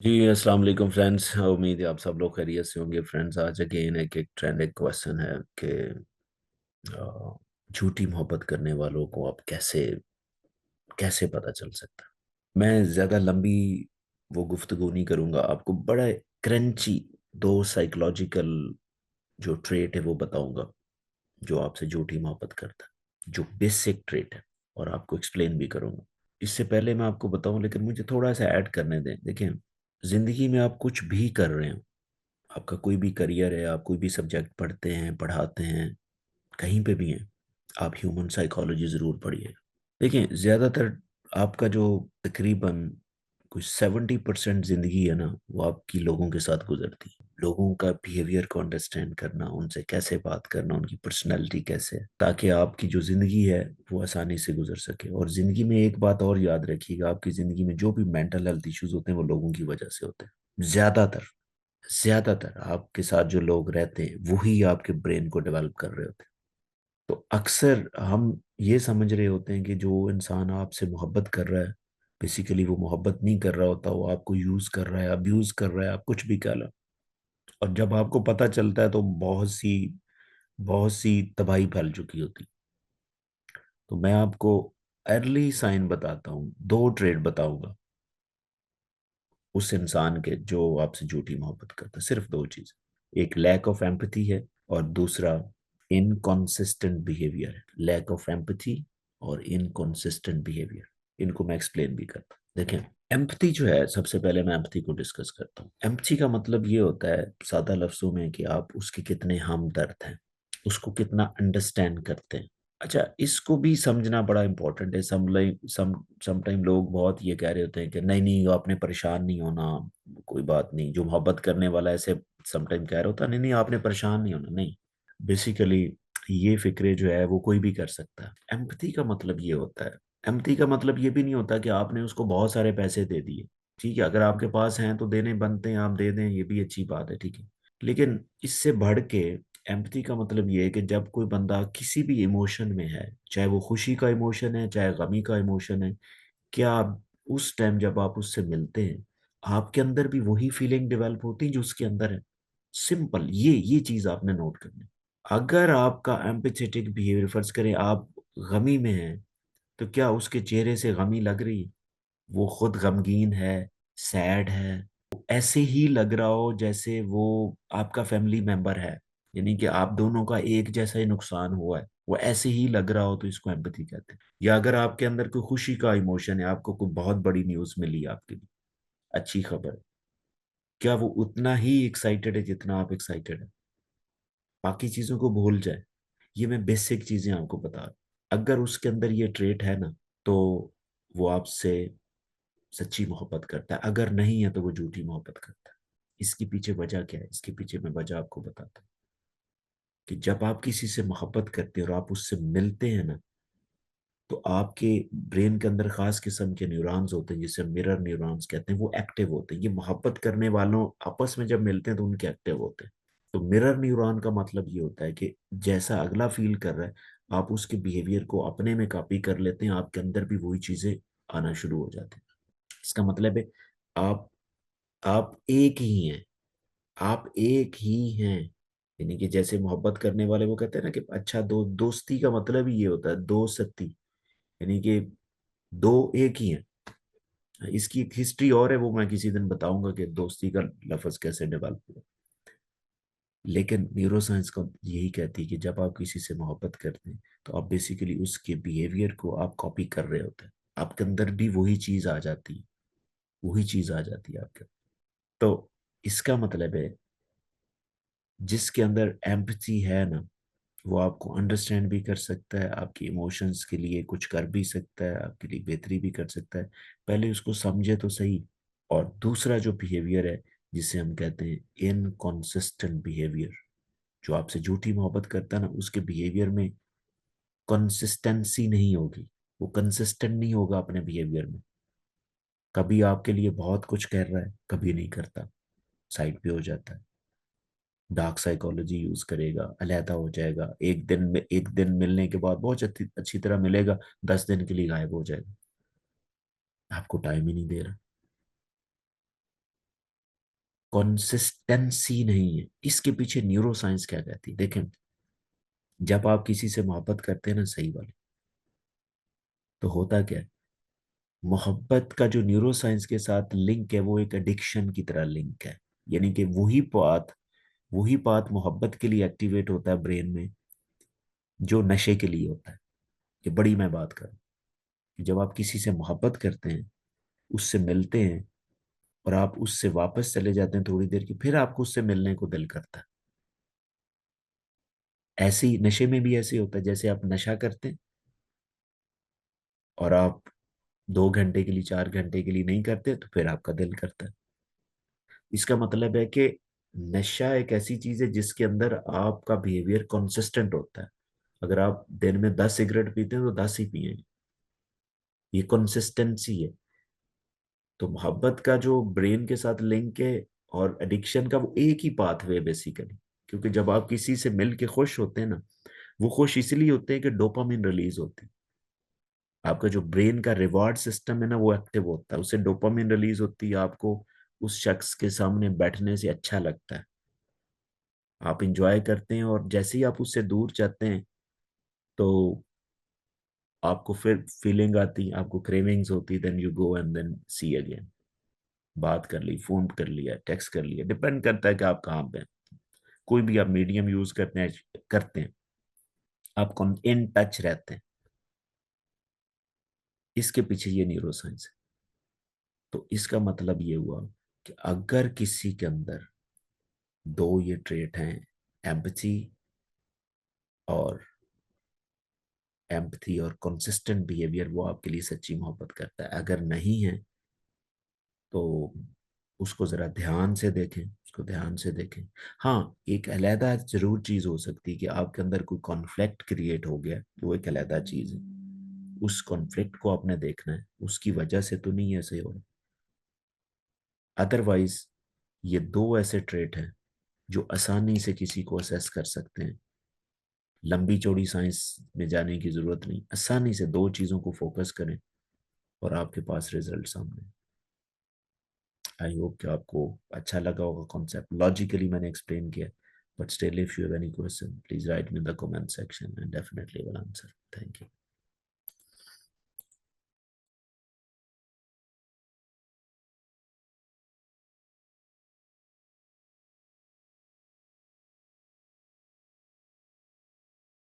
जी अस्सलाम वालेकुम फ्रेंड्स। उम्मीद है आप सब लोग खैरियत से होंगे फ्रेंड्स। आज अगेन एक ट्रेंडिंग क्वेश्चन है कि अ, झूठी मोहब्बत करने वालों को आप कैसे कैसे पता चल सकता है। मैं ज़्यादा लंबी वो गुफ्तगू नहीं करूंगा, आपको बड़ा क्रंची दो साइकोलॉजिकल जो ट्रेट है वो बताऊंगा जो आपसे झूठी मोहब्बत करता है, जो बेसिक ट्रेट है, और आपको एक्सप्लेन भी करूंगा। इससे पहले मैं आपको बताऊं, लेकिन मुझे थोड़ा सा ऐड करने दें। देखिए, जिंदगी में आप कुछ भी कर रहे हो, आपका कोई भी करियर है, आप कोई भी सब्जेक्ट पढ़ते हैं, पढ़ाते हैं, कहीं पे भी हैं, आप ह्यूमन साइकोलॉजी ज़रूर पढ़िए। देखिए, ज़्यादातर आपका जो तकरीबन कुछ 70% ज़िंदगी है ना, वो आपकी लोगों के साथ गुजरती है। लोगों का बिहेवियर को अंडरस्टैंड करना, उनसे कैसे बात करना, उनकी पर्सनैलिटी कैसे है, ताकि आपकी जो ज़िंदगी है वो आसानी से गुजर सके। और ज़िंदगी में एक बात और याद रखिएगा, आपकी ज़िंदगी में जो भी मेंटल हेल्थ इश्यूज होते हैं वो लोगों की वजह से होते हैं। ज़्यादातर आपके साथ जो लोग रहते हैं वही आपके ब्रेन को डेवलप कर रहे होते हैं। तो अक्सर हम ये समझ रहे होते हैं कि जो इंसान आपसे मोहब्बत कर रहा है, बेसिकली वो मोहब्बत नहीं कर रहा होता, वो आपको यूज कर रहा है, अब्यूज कर रहा है, आप कुछ भी कह लो। और जब आपको पता चलता है तो बहुत सी तबाही फैल चुकी होती। तो मैं आपको अर्ली साइन बताता हूँ, दो ट्रेड बताऊंगा उस इंसान के जो आपसे झूठी मोहब्बत करता है। सिर्फ दो चीज, एक लैक ऑफ एम्पथी है और दूसरा इनकॉन्सिस्टेंट बिहेवियर है। लैक ऑफ एम्पथी और इनकॉन्सिस्टेंट बिहेवियर, इनको मैं एक्सप्लेन भी करता हूँ। देखें, एम्पथी जो है, सबसे पहले मैं एम्पथी को डिस्कस करता हूँ। एम्पथी का मतलब ये होता है सादा लफ्जों में कि आप उसके कितने हमदर्द हैं, उसको कितना अंडरस्टैंड करते हैं। अच्छा, इसको भी समझना बड़ा इंपॉर्टेंट है। समटाइम लोग बहुत ये कह रहे होते हैं कि नहीं नहीं आपने परेशान नहीं होना, कोई बात नहीं। जो मोहब्बत करने वाला ऐसे समटाइम कह रहा होता है, नहीं नहीं आपने परेशान नहीं होना। नहीं, बेसिकली ये फिक्रे जो है वो कोई भी कर सकता है। एम्पथी का मतलब ये होता है, एम्पथी का मतलब ये भी नहीं होता कि आपने उसको बहुत सारे पैसे दे दिए। ठीक है, अगर आपके पास हैं तो देने बनते हैं, आप दे दें, ये भी अच्छी बात है, ठीक है। लेकिन इससे बढ़ के एम्पथी का मतलब ये है कि जब कोई बंदा किसी भी इमोशन में है, चाहे वो खुशी का इमोशन है चाहे गमी का इमोशन है, क्या उस टाइम जब आप उससे मिलते हैं आपके अंदर भी वही फीलिंग डेवलप होती है जो उसके अंदर है। सिंपल, ये चीज आपने नोट करनी है। अगर आपका एम्पैथेटिक बिहेवियर, फर्ज करें आप गमी में हैं, तो क्या उसके चेहरे से गमी लग रही है? वो खुद गमगीन है, सैड है, ऐसे ही लग रहा हो जैसे वो आपका फैमिली मेंबर है, यानी कि आप दोनों का एक जैसा ही नुकसान हुआ है, वो ऐसे ही लग रहा हो, तो इसको एम्पैथी कहते हैं। या अगर आपके अंदर कोई खुशी का इमोशन है, आपको कोई बहुत बड़ी न्यूज मिली है, आपके लिए अच्छी खबर है, क्या वो उतना ही एक्साइटेड है जितना आप एक्साइटेड है? बाकी चीजों को भूल जाए। ये मैं बेसिक चीजें आपको बता रहा हूं। अगर उसके अंदर ये ट्रेट है ना, तो वो आपसे सच्ची मोहब्बत करता है। अगर नहीं है तो वो झूठी मोहब्बत करता है। इसके पीछे वजह क्या है, इसके पीछे मैं वजह आपको बताता हूँ। कि जब आप किसी से मोहब्बत करते हैं और आप उससे मिलते हैं ना, तो आपके ब्रेन के अंदर खास किस्म के न्यूरॉन्स होते हैं, जिसे मिरर न्यूरॉन्स कहते हैं, वो एक्टिव होते हैं। ये मोहब्बत करने वालों आपस में जब मिलते हैं तो उनके एक्टिव होते हैं। तो मिरर न्यूरॉन का मतलब ये होता है कि जैसा अगला फील कर रहा है, आप उसके बिहेवियर को अपने में कॉपी कर लेते हैं, आपके अंदर भी वही चीजें आना शुरू हो जाती हैं। इसका मतलब है आप आप एक ही हैं, आप एक ही हैं। यानी कि जैसे मोहब्बत करने वाले वो कहते हैं ना कि अच्छा दोस्ती का मतलब ही ये होता है, दो सत्ती, यानी कि दो एक ही हैं। इसकी एक हिस्ट्री और है, वो मैं किसी दिन बताऊंगा कि दोस्ती का लफ्ज कैसे डेवलप हुआ। लेकिन न्यूरो साइंस को यही कहती है कि जब आप किसी से मोहब्बत करते हैं तो आप बेसिकली उसके बिहेवियर को आप कॉपी कर रहे होते हैं। आपके अंदर भी वही चीज आ जाती है, वही चीज आ जाती है आपके। तो इसका मतलब है जिसके अंदर एम्पथी है ना, वो आपको अंडरस्टैंड भी कर सकता है, आपके इमोशंस के लिए कुछ कर भी सकता है, आपके लिए बेहतरी भी कर सकता है। पहले उसको समझे तो सही। और दूसरा जो बिहेवियर है, जिसे हम कहते हैं इनकॉन्सिस्टेंट बिहेवियर, जो आपसे झूठी मोहब्बत करता है ना, उसके बिहेवियर में कंसिस्टेंसी नहीं होगी। वो कंसिस्टेंट नहीं होगा अपने बिहेवियर में। कभी आपके लिए बहुत कुछ कर रहा है, कभी नहीं करता, साइड पे हो जाता है, डार्क साइकोलॉजी यूज करेगा, अलहदा हो जाएगा, एक दिन मिलने के बाद बहुत अच्छी अच्छी तरह मिलेगा, 10 दिन के लिए गायब हो जाएगा, आपको टाइम ही नहीं दे रहा। कंसिस्टेंसी नहीं है। इसके पीछे न्यूरो साइंस क्या कहती है, देखें। जब आप किसी से मोहब्बत करते हैं ना, सही वाले, तो होता क्या है, मोहब्बत का जो न्यूरो साइंस के साथ लिंक है वो एक एडिक्शन की तरह लिंक है। यानी कि वही पाथ मोहब्बत के लिए एक्टिवेट होता है ब्रेन में, जो नशे के लिए होता है। ये बड़ी मैं बात करूं कि जब आप किसी से मोहब्बत करते हैं, उससे मिलते हैं, और आप उससे वापस चले जाते हैं थोड़ी देर की, फिर आपको उससे मिलने को दिल करता है। ऐसे ही नशे में भी ऐसे होता है, जैसे आप नशा करते हैं और आप 2 घंटे के लिए, 4 घंटे के लिए नहीं करते, तो फिर आपका दिल करता है। इसका मतलब है कि नशा एक ऐसी चीज है जिसके अंदर आपका बिहेवियर कंसिस्टेंट होता है। अगर आप दिन में 10 सिगरेट पीते हैं तो 10 ही पिएंगे। ये कंसिस्टेंसी है। तो मोहब्बत का जो ब्रेन के साथ लिंक है और एडिक्शन का, वो एक ही पाथवे है बेसिकली। क्योंकि जब आप किसी से मिल के खुश होते हैं ना, वो खुश इसलिए होते हैं कि डोपामिन रिलीज होती है। आपका जो ब्रेन का रिवॉर्ड सिस्टम है ना, वो एक्टिव होता है, उससे डोपामिन रिलीज होती है, आपको उस शख्स के सामने बैठने से अच्छा लगता है, आप इंजॉय करते हैं। और जैसे ही आप उससे दूर जाते हैं, तो आपको फिर फीलिंग आती, आपको क्रेविंग्स होती, then you go and then see again. बात कर ली, फोन कर लिया, टेक्स्ट कर लिया, डिपेंड करता है कि आप कहाँ पे हैं। कोई भी आप मीडियम यूज करते हैं, आप इन टच रहते हैं। इसके पीछे ये न्यूरो साइंस है। तो इसका मतलब ये हुआ कि अगर किसी के अंदर दो ये ट्रेट हैं, एम्पथी और कंसिस्टेंट बिहेवियर, वो आपके लिए सच्ची मोहब्बत करता है। अगर नहीं है, तो उसको जरा ध्यान से देखें, उसको ध्यान से देखें। हाँ, एक अलहदा जरूर चीज हो सकती है कि आपके अंदर कोई कॉन्फ्लिक्ट क्रिएट हो गया, वो एक अलहदा चीज है। उस कॉन्फ्लिक्ट को आपने देखना है, उसकी वजह से तो नहीं ऐसे हो रहा। अदरवाइज ये दो ऐसे ट्रेट हैं जो आसानी से किसी को असेस कर सकते हैं। लंबी चौड़ी साइंस में जाने की जरूरत नहीं, आसानी से दो चीजों को फोकस करें और आपके पास रिजल्ट सामने। आई होप कि आपको अच्छा लगा होगा कॉन्सेप्ट, लॉजिकली मैंने एक्सप्लेन किया। But still if you have any question, please right me in the comment section and definitely will answer. Thank you.